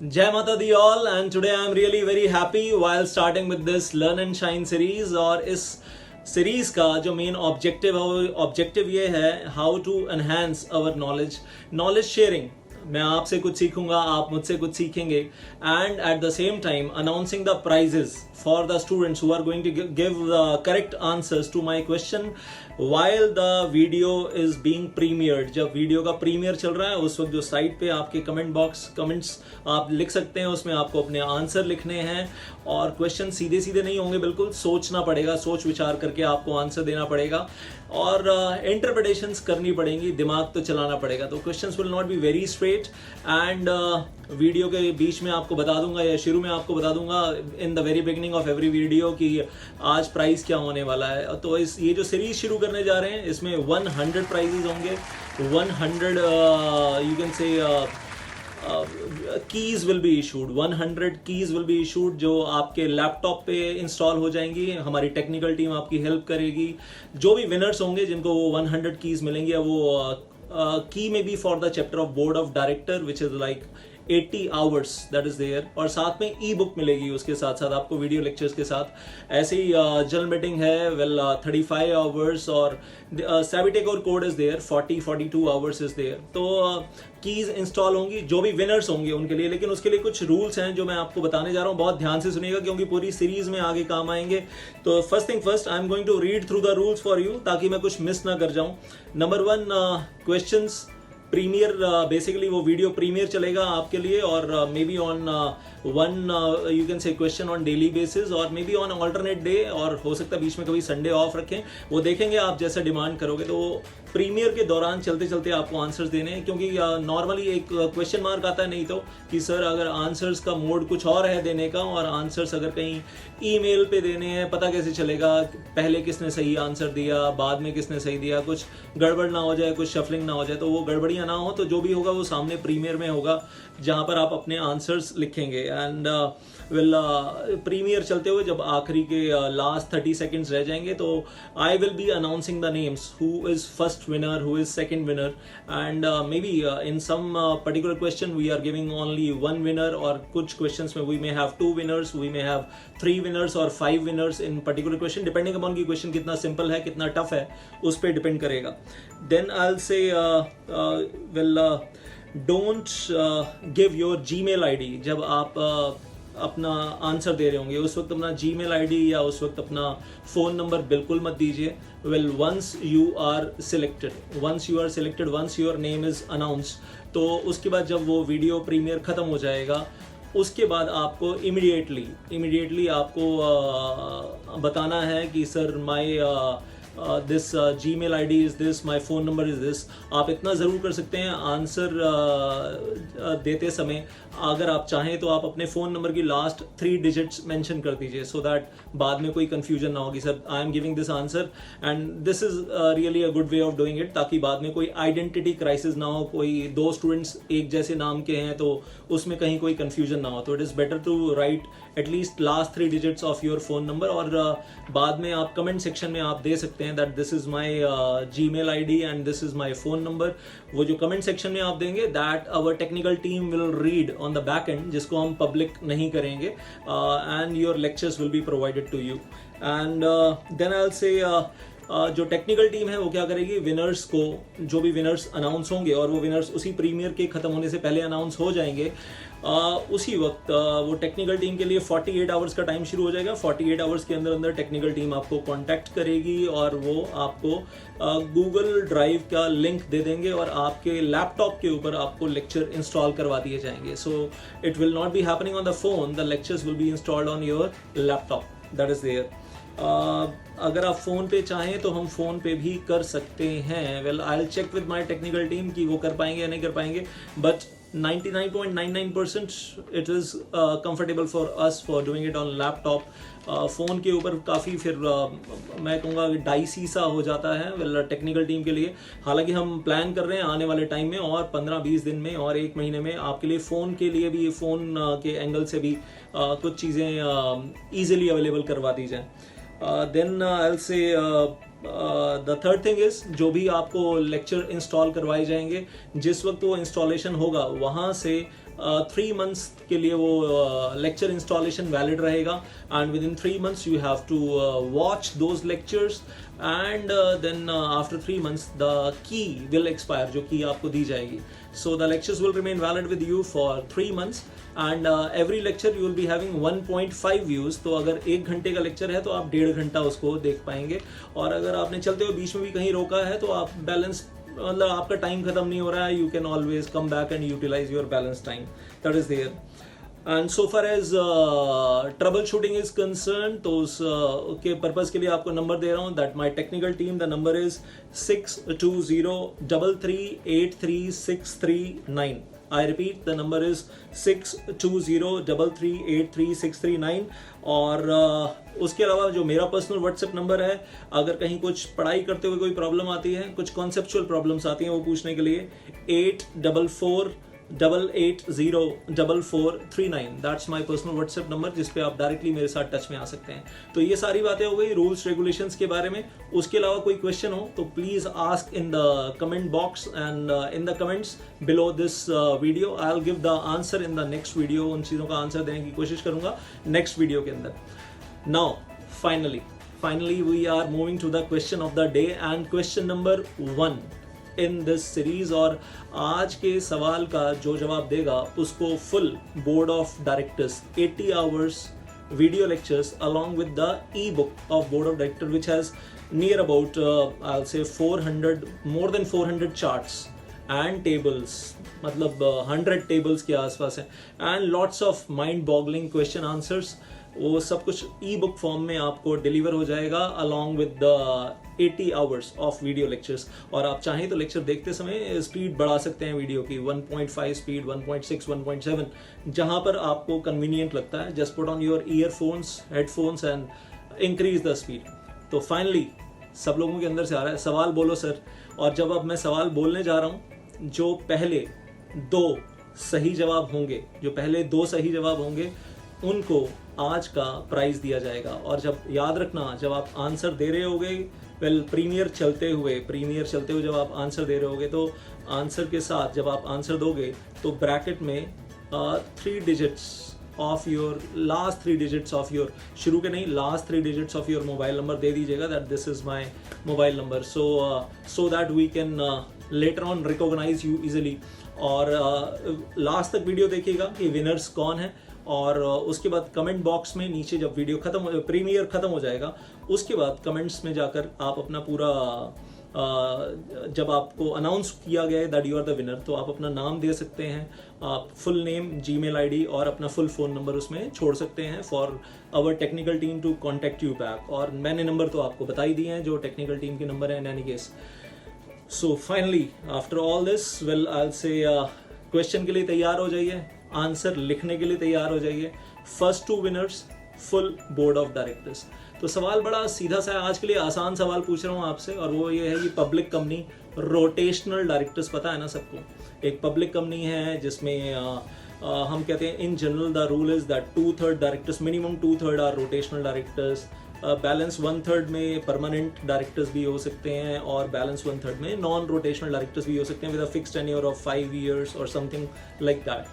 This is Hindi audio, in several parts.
Jai Mata Di all, and today I am really very happy while starting with this Learn and Shine series। और इस सीरीज का जो मेन ऑब्जेक्टिव है वो ऑब्जेक्टिव ये है how to enhance our knowledge sharing. मैं आपसे कुछ सीखूंगा, आप मुझसे कुछ सीखेंगे, and at the same time announcing the prizes for the students who are going to give the correct answers to my question while the video is being premiered। जब वीडियो का प्रीमियर चल रहा है उस वक्त जो साइट पे आपके कमेंट्स आप लिख सकते हैं, उसमें आपको अपने आंसर लिखने हैं और क्वेश्चन सीधे सीधे नहीं होंगे, बिल्कुल सोचना पड़ेगा, सोच विचार करके आपको आंसर देना पड़ेगा और इंटरप्रिटेशंस करनी पड़ेंगी, दिमाग तो चलाना पड़ेगा। तो questions will not be very straight and video के बीच में आपको बता दूंगा या शुरू में आपको बता दूंगा in the very beginning of every video कि आज प्राइस क्या होने वाला है। तो ये जो सीरीज शुरू करने जा रहे हैं इसमें 100 प्राइजेस होंगे, 100 यू कैन से keys will be issued, 100 keys will be issued जो आपके लैपटॉप पे इंस्टॉल हो जाएंगी। हमारी टेक्निकल टीम आपकी हेल्प करेगी। जो भी विनर्स होंगे जिनको वो 100 कीज मिलेंगी, वो की में B for the chapter of board of director which is like 80 hours that is there, और साथ में ई बुक मिलेगी उसके साथ साथ आपको वीडियो लेक्चर्स के साथ। ऐसे ही जनरल मीटिंग है 35 hours और सैविटेक और code is there 42 hours is there. तो कीज इंस्टॉल होंगी जो भी विनर्स होंगे उनके लिए, लेकिन उसके लिए कुछ रूल्स हैं जो मैं आपको बताने जा रहा हूँ। बहुत ध्यान से सुनिएगा क्योंकि पूरी सीरीज में आगे काम आएंगे। तो first thing first, I am going to read through the rules for you ताकि मैं कुछ मिस ना कर जाऊँ। नंबर 1, क्वेश्चंस प्रीमियर, बेसिकली वो वीडियो प्रीमियर चलेगा आपके लिए और maybe on one you can say question on daily basis और maybe on alternate day, और हो सकता है बीच में कभी संडे ऑफ रखें, वो देखेंगे आप जैसा डिमांड करोगे। तो प्रीमियर के दौरान चलते चलते आपको आंसर्स देने हैं, क्योंकि नॉर्मली एक क्वेश्चन मार्क आता है नहीं तो कि सर अगर आंसर्स का मोड कुछ और है देने का और आंसर्स अगर कहीं ईमेल पे देने हैं, पता कैसे चलेगा पहले किसने सही आंसर दिया बाद में किसने सही दिया, कुछ गड़बड़ ना हो जाए, कुछ शफलिंग ना हो जाए। तो वो गड़बड़ियाँ ना हो, तो जो भी होगा वो सामने प्रीमियर में होगा जहाँ पर आप अपने आंसर्स लिखेंगे। एंड प्रीमियर चलते हुए जब आखिरी के लास्ट 30 सेकेंड्स रह जाएंगे तो I will be announcing the names, who is first winner, who is second winner, and may be in some particular question we are giving only 1 winner, और कुछ क्वेश्चंस में we may have 2 winners, we may have 3 winners और 5 winners in particular question, depending upon की क्वेश्चन कितना सिंपल है कितना टफ है उस पर डिपेंड करेगा। Then I will say don't give your Gmail ID. जब आप अपना आंसर दे रहे होंगे उस वक्त अपना जीमेल आईडी या उस वक्त अपना फ़ोन नंबर बिल्कुल मत दीजिए। Well once you are selected, once your name is announce, तो उसके बाद जब वो वीडियो प्रीमियर ख़त्म हो जाएगा उसके बाद आपको इमीडिएटली आपको बताना है कि sir my this Gmail ID is this, my phone number is this. आप इतना ज़रूर कर सकते हैं आंसर देते समय, अगर आप चाहें तो आप अपने फ़ोन नंबर की लास्ट 3 डिजिट्स मेंशन कर दीजिए, सो दैट बाद में कोई कन्फ्यूजन ना होगी sir I am giving this answer and this is really a good way of doing it, ताकि बाद में कोई आइडेंटिटी क्राइसिस ना हो, कोई 2 स्टूडेंट्स एक जैसे नाम के हैं तो उसमें कहीं कोई कन्फ्यूजन ना हो। तो it is better to write at least last 3 digits of your phone number, और बाद में आप कमेंट सेक्शन में आप दे सकते हैं that this is my Gmail ID and this is my phone number. वो जो कमेंट सेक्शन में आप देंगे that our technical team will read on the back end, जिसको हम पब्लिक नहीं करेंगे, and your lectures will be provided to you. And then I will say जो टेक्निकल टीम है वो क्या करेगी, विनर्स को, जो भी विनर्स अनाउंस होंगे और वो विनर्स उसी प्रीमियर के ख़त्म होने से पहले अनाउंस हो जाएंगे, उसी वक्त वो टेक्निकल टीम के लिए 48 आवर्स का टाइम शुरू हो जाएगा। 48 आवर्स के अंदर टेक्निकल टीम आपको कांटेक्ट करेगी और वो आपको गूगल ड्राइव का लिंक दे देंगे और आपके लैपटॉप के ऊपर आपको लेक्चर इंस्टॉल करवा दिए जाएंगे। So it will not be happening on the phone, the lectures will be installed on your laptop, that is there. अगर आप फ़ोन पे चाहें तो हम फ़ोन पे भी कर सकते हैं। Well I will check with my technical team कि वो कर पाएंगे या नहीं कर पाएंगे, but 99.99% it is comfortable for us for doing it on laptop. Phone के ऊपर काफ़ी फिर मैं कहूँगा डाइसी सा हो जाता है वेल टेक्निकल टीम के लिए। हालांकि हम प्लान कर रहे हैं आने वाले टाइम में और 15-20 दिन में और 1 महीने में आपके लिए फ़ोन के लिए भी, फ़ोन के एंगल से भी कुछ चीज़ें ईजिली अवेलेबल करवा दी जाएँ। Then I will say the third thing is, जो भी आपको लेक्चर इंस्टॉल करवाए जाएंगे जिस वक्त वो इंस्टॉलेशन होगा वहाँ से 3 मंथ्स के लिए वो लेक्चर इंस्टॉलेशन वैलिड रहेगा and within 3 months you have to watch those lectures and then after 3 months the key will expire, जो की आपको दी जाएगी. So the lectures will remain valid with you for 3 months and every lecture you will be having 1.5 views. तो अगर 1 घंटे का लेक्चर है तो आप 1.5 घंटा उसको देख पाएंगे. और अगर आपने चलते हुए बीच में भी कहीं रोका है तो आप बैलेंस, मतलब आपका टाइम खत्म नहीं हो रहा है, you can always come back and utilize your balance time that is there. And so far as trouble shooting is concern, तो उस के पर्पज़ के लिए आपको नंबर दे रहा हूँ that my technical team, the number is 6203336339. I repeat, the number is 6203336339. और उसके अलावा जो मेरा पर्सनल व्हाट्सएप नंबर है, अगर कहीं कुछ पढ़ाई करते हुए कोई प्रॉब्लम आती है, कुछ कॉन्सेप्चुअल प्रॉब्लम्स आती हैं वो पूछने के लिए 8448804439. That's my personal WhatsApp number, जिस पे आप डायरेक्टली मेरे साथ टच में आ सकते हैं. तो ये सारी बातें हो गई रूल्स रेगुलेशंस के बारे में. उसके अलावा कोई क्वेश्चन हो तो please ask in the comment box and in the comments below this video. I will give the answer in the next video. उन चीज़ों का आंसर देने की कोशिश करूंगा नेक्स्ट वीडियो के अंदर. Now finally we are moving to the question of the day and question number 1 in this series. और आज के सवाल का जो जवाब देगा उसको full board of directors 80 hours video lectures along with the e-book of board of director which has near about I'll say 400, more than 400 charts and tables, मतलब 100 tables के आसपास है and lots of mind boggling question answers. वो सब कुछ ई बुक फॉर्म में आपको डिलीवर हो जाएगा along with the 80 hours of video lectures. और आप चाहें तो लेक्चर देखते समय स्पीड बढ़ा सकते हैं वीडियो की, 1.5 स्पीड, 1.6, 1.7, जहां पर आपको कन्वीनियंट लगता है. Just put on your earphones, headphones and increase the speed. तो फाइनली सब लोगों के अंदर से आ रहा है सवाल बोलो सर. और जब अब मैं सवाल बोलने जा रहा हूँ, जो पहले 2 सही जवाब होंगे उनको आज का प्राइज दिया जाएगा. और जब याद रखना, जब आप आंसर दे रहे होगे, प्रीमियर चलते हुए जब आप आंसर दे रहे होगे, तो आंसर के साथ जब आप आंसर दोगे तो ब्रैकेट में 3 digits of your, last 3 digits of your, शुरू के नहीं, last 3 digits of your mobile number दे दीजिएगा that this is my mobile number, so that we can later on recognise you easily. और लास्ट तक वीडियो देखिएगा कि विनर्स कौन है. और उसके बाद कमेंट बॉक्स में नीचे जब वीडियो प्रीमियर खत्म हो जाएगा, उसके बाद कमेंट्स में जाकर आप अपना पूरा जब आपको अनाउंस किया गया है that you are the winner, तो आप अपना नाम दे सकते हैं, आप फुल नेम, जीमेल आईडी और अपना फुल फ़ोन नंबर उसमें छोड़ सकते हैं for our technical team to contact you back. और मैंने नंबर तो आपको बता ही दिए हैं जो टेक्निकल टीम के नंबर हैं in any case. So finally after all this, well I will से क्वेश्चन के लिए तैयार हो जाइए, आंसर लिखने के लिए तैयार हो जाइए. First 2 winners full board of directors. तो सवाल बड़ा सीधा सा है, आज के लिए आसान सवाल पूछ रहा हूँ आपसे, और वो ये है कि पब्लिक कंपनी रोटेशनल डायरेक्टर्स पता है ना सबको. एक पब्लिक कंपनी है जिसमें हम कहते हैं in general the rule is that 2/3 directors, minimum 2/3 are rotational directors. Balance 1/3 में परमानेंट डायरेक्टर्स भी हो सकते हैं और बैलेंस 1/3 में नॉन रोटेशनल डायरेक्टर्स भी हो सकते हैं with a fixed tenure of 5 years और समथिंग लाइक दैट.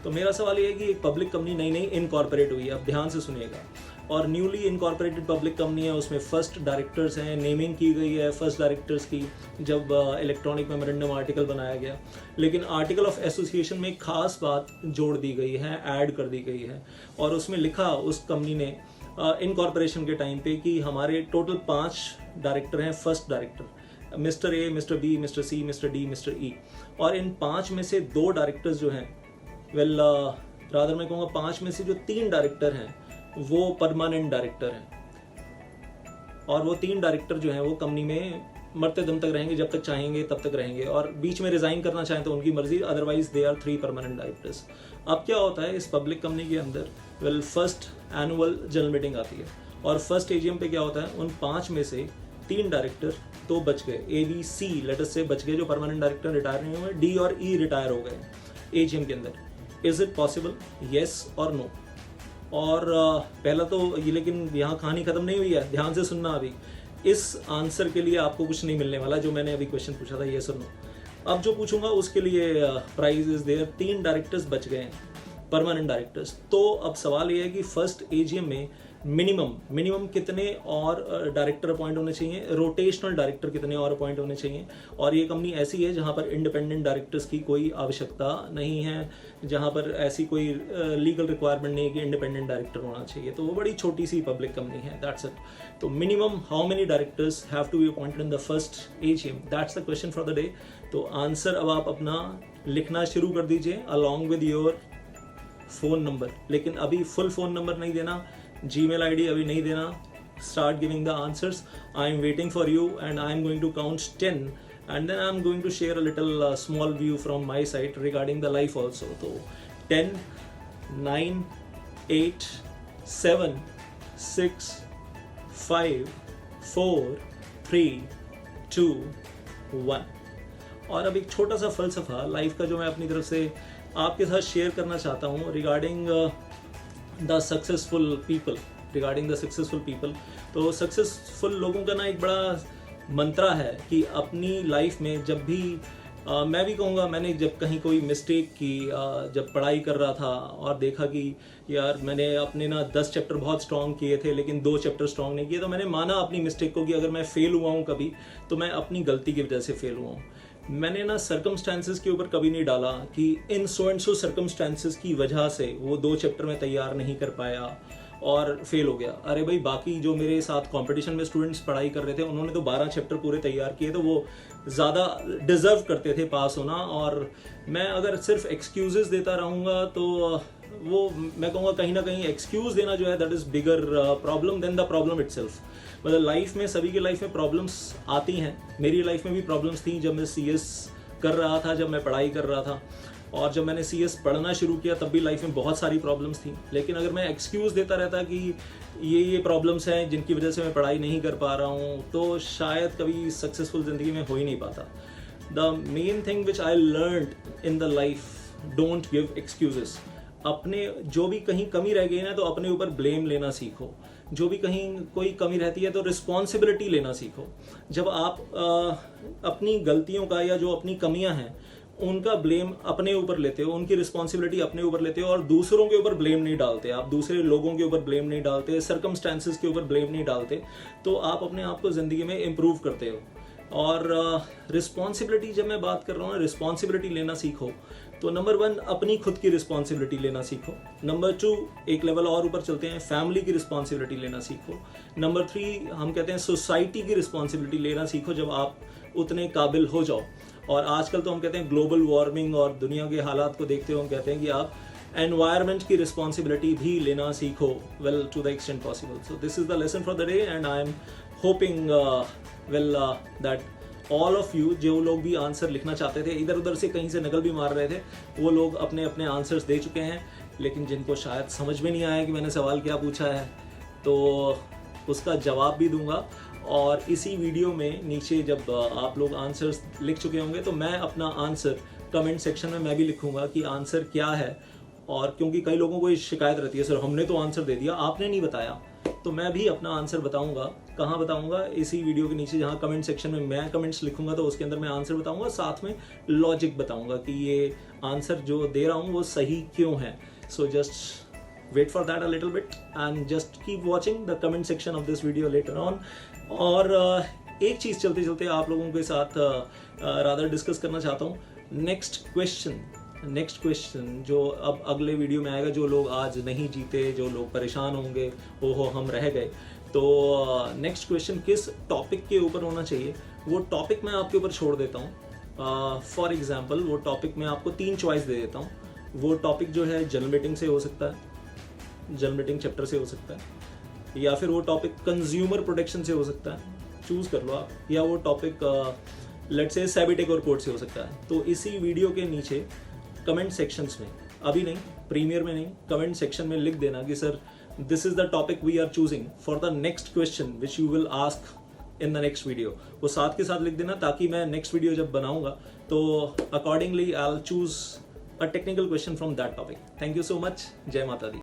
तो मेरा सवाल ये है कि एक पब्लिक कंपनी नई इनकॉर्पोरेट हुई है, अब ध्यान से सुनिएगा, और न्यूली इनकॉर्पोरेटेड पब्लिक कंपनी है, उसमें फर्स्ट डायरेक्टर्स हैं, नेमिंग की गई है फर्स्ट डायरेक्टर्स की जब इलेक्ट्रॉनिक मेमोरेंडम आर्टिकल बनाया गया. लेकिन आर्टिकल ऑफ एसोसिएशन में एक खास बात जोड़ दी गई है, ऐड कर दी गई है, और उसमें लिखा उस कंपनी ने इनकॉर्पोरेशन के टाइम पे कि हमारे टोटल 5 डायरेक्टर हैं, first director mister A, mister B, mister C, mister D, mister E. और इन 5 में से 2 डायरेक्टर्स जो हैं, रादर मैं कहूँगा 5 में से जो 3 डायरेक्टर हैं वो परमानेंट डायरेक्टर हैं, और वो 3 डायरेक्टर जो हैं वो कंपनी में मरते दम तक रहेंगे, जब तक चाहेंगे तब तक रहेंगे, और बीच में रिजाइन करना चाहें तो उनकी मर्जी, otherwise they are 3 permanent directors. अब क्या होता है इस पब्लिक कंपनी के अंदर, फर्स्ट एनुअल जनरल मीटिंग आती है, और फर्स्ट एजीएम पे क्या होता है, उन 5 में से 3 डायरेक्टर तो बच गए, ए बी सी लेटर से बच गए, जो परमानेंट डायरेक्टर रिटायर नहीं हुए, डी और ई रिटायर हो गए एजीएम के अंदर. इज इट पॉसिबल, येस और नो? और पहला तो ये, लेकिन यहाँ कहानी खत्म नहीं हुई है, ध्यान से सुनना. अभी इस आंसर के लिए आपको कुछ नहीं मिलने वाला जो मैंने अभी क्वेश्चन पूछा था, येस और नो. अब जो पूछूंगा उसके लिए प्राइज इज देयर। 3 डायरेक्टर्स बच गए हैं, परमानेंट डायरेक्टर्स। तो अब सवाल ये है कि फर्स्ट एजीएम में मिनिमम कितने और डायरेक्टर अपॉइंट होने चाहिए, रोटेशनल डायरेक्टर कितने और अपॉइंट होने चाहिए। और ये कंपनी ऐसी है जहां पर इंडिपेंडेंट डायरेक्टर्स की कोई आवश्यकता नहीं है, जहां पर ऐसी कोई लीगल रिक्वायरमेंट नहीं है कि इंडिपेंडेंट डायरेक्टर होना चाहिए। तो वो बड़ी छोटी सी पब्लिक कंपनी है, दैट्स इट। तो minimum how many directors have to be appointed in the first AGM, that's the question for the day. तो आंसर अब आप अपना लिखना शुरू कर दीजिए along with your phone number, लेकिन अभी फुल फ़ोन नंबर नहीं देना, जीमेल आईडी अभी नहीं देना। Start giving the answers, I am waiting for you and I am going to count 10 and then I'm going to share a little small view from my side regarding the life also. So 10, 9, 8, 7, 6, 5, 4, 3, 2, 1। और अब एक छोटा सा फलसफा लाइफ का जो मैं अपनी तरफ से आपके साथ शेयर करना चाहता हूँ रिगार्डिंग द सक्सेसफुल पीपल। तो सक्सेसफुल लोगों का ना एक बड़ा मंत्रा है कि अपनी लाइफ में जब भी मैं भी कहूँगा, मैंने जब कहीं कोई मिस्टेक की, जब पढ़ाई कर रहा था और देखा कि यार मैंने अपने ना 10 चैप्टर बहुत स्ट्रॉन्ग किए थे लेकिन 2 चैप्टर स्ट्रॉन्ग नहीं किए, तो मैंने माना अपनी मिस्टेक को कि अगर मैं फेल हुआ हूँ कभी तो मैं अपनी गलती की वजह से फेल हुआ हूँ। मैंने ना सर्कमस्टांसेस के ऊपर कभी नहीं डाला कि इन सो एंड सो सर्कमस्टांसेस की वजह से वो 2 चैप्टर में तैयार नहीं कर पाया और फेल हो गया। अरे भाई, बाकी जो मेरे साथ कंपटीशन में स्टूडेंट्स पढ़ाई कर रहे थे उन्होंने तो 12 चैप्टर पूरे तैयार किए, तो वो ज़्यादा डिज़र्व करते थे पास होना। और मैं अगर सिर्फ एक्सक्यूज़ेस देता रहूँगा तो वो मैं कहूँगा कहीं ना कहीं एक्सक्यूज़ देना जो है that is bigger problem than the problem itself. मतलब लाइफ में, सभी की लाइफ में प्रॉब्लम्स आती हैं। मेरी लाइफ में भी प्रॉब्लम्स थी जब मैं CS कर रहा था, जब मैं पढ़ाई कर रहा था, और जब मैंने CS पढ़ना शुरू किया तब भी लाइफ में बहुत सारी प्रॉब्लम्स थी। लेकिन अगर मैं एक्सक्यूज़ देता रहता कि ये प्रॉब्लम्स हैं जिनकी वजह से मैं पढ़ाई नहीं कर पा रहा हूँ, तो शायद कभी सक्सेसफुल ज़िंदगी में हो ही नहीं पाता। The main thing which I learned in the life, don't give excuses. अपने जो भी कहीं कमी रह गई ना तो अपने ऊपर ब्लेम लेना सीखो। जो भी कहीं कोई कमी रहती है तो रिस्पॉन्सिबिलिटी लेना सीखो। जब आप अपनी गलतियों का या जो अपनी कमियां हैं उनका ब्लेम अपने ऊपर लेते हो, उनकी रिस्पॉन्सिबिलिटी अपने ऊपर लेते हो और दूसरों के ऊपर ब्लेम नहीं डालते, आप दूसरे लोगों के ऊपर ब्लेम नहीं डालते, सर्कमस्टांसेस के ऊपर ब्लेम नहीं डालते, तो आप अपने आप को ज़िंदगी में इम्प्रूव करते हो। और रिस्पॉन्सिबिलिटी, जब मैं बात कर रहा हूँ रिस्पॉन्सिबिलिटी लेना सीखो, तो नंबर 1 अपनी खुद की रिस्पॉन्सिबिलिटी लेना सीखो। नंबर 2 एक लेवल और ऊपर चलते हैं, फैमिली की रिस्पॉन्सिबिलिटी लेना सीखो। नंबर 3 हम कहते हैं सोसाइटी की रिस्पॉन्सिबिलिटी लेना सीखो जब आप उतने काबिल हो जाओ। और आजकल तो हम कहते हैं ग्लोबल वार्मिंग और दुनिया के हालात को देखते हुए हम कहते हैं कि आप एनवायरनमेंट की रिस्पॉन्सिबिलिटी भी लेना सीखो, well to the extent possible. So this is the lesson for the day and I am hoping that all of you, जो लोग भी आंसर लिखना चाहते थे, इधर उधर से कहीं से नकल भी मार रहे थे, वो लोग अपने अपने आंसर्स दे चुके हैं। लेकिन जिनको शायद समझ में नहीं आया कि मैंने सवाल क्या पूछा है, तो उसका जवाब भी दूंगा। और इसी वीडियो में नीचे जब आप लोग आंसर्स लिख चुके होंगे तो मैं अपना आंसर कमेंट सेक्शन में मैं भी लिखूंगा कि आंसर क्या है। और क्योंकि कई लोगों को ये शिकायत रहती है, सर हमने तो आंसर दे दिया, आपने नहीं बताया, तो मैं भी अपना आंसर बताऊंगा। कहाँ बताऊंगा? इसी वीडियो के नीचे जहाँ कमेंट सेक्शन में मैं कमेंट्स लिखूंगा तो उसके अंदर मैं आंसर बताऊंगा, साथ में लॉजिक बताऊंगा कि ये आंसर जो दे रहा हूँ वो सही क्यों है। So just wait for that a little bit and just keep watching the comment section of this video later on। और एक चीज़ चलते चलते आप लोगों के साथ रादर डिस्कस करना चाहता हूँ। नेक्स्ट क्वेश्चन जो अब अगले वीडियो में आएगा, जो लोग आज नहीं जीते, जो लोग परेशान होंगे, ओहो हम रह गए, तो नेक्स्ट क्वेश्चन किस टॉपिक के ऊपर होना चाहिए वो टॉपिक मैं आपके ऊपर छोड़ देता हूँ। फॉर एग्जाम्पल वो टॉपिक मैं आपको 3 चॉइस दे देता हूँ। वो टॉपिक जो है जनरल मीटिंग से हो सकता है, जनरल मीटिंग चैप्टर से हो सकता है, या फिर वो टॉपिक कंज्यूमर प्रोटेक्शन से हो सकता है, चूज़ कर लो आप, या वो टॉपिक लेट्स से सैबिटेक और कोड से हो सकता है। तो इसी वीडियो के नीचे कमेंट सेक्शंस में, अभी नहीं, प्रीमियर में नहीं, कमेंट सेक्शन में लिख देना कि sir this is the topic we are choosing for the next question which you will ask in the next video. वो साथ के साथ लिख देना ताकि मैं नेक्स्ट वीडियो जब बनाऊंगा तो accordingly I will choose a technical question from that topic. Thank you so much. जय माता दी।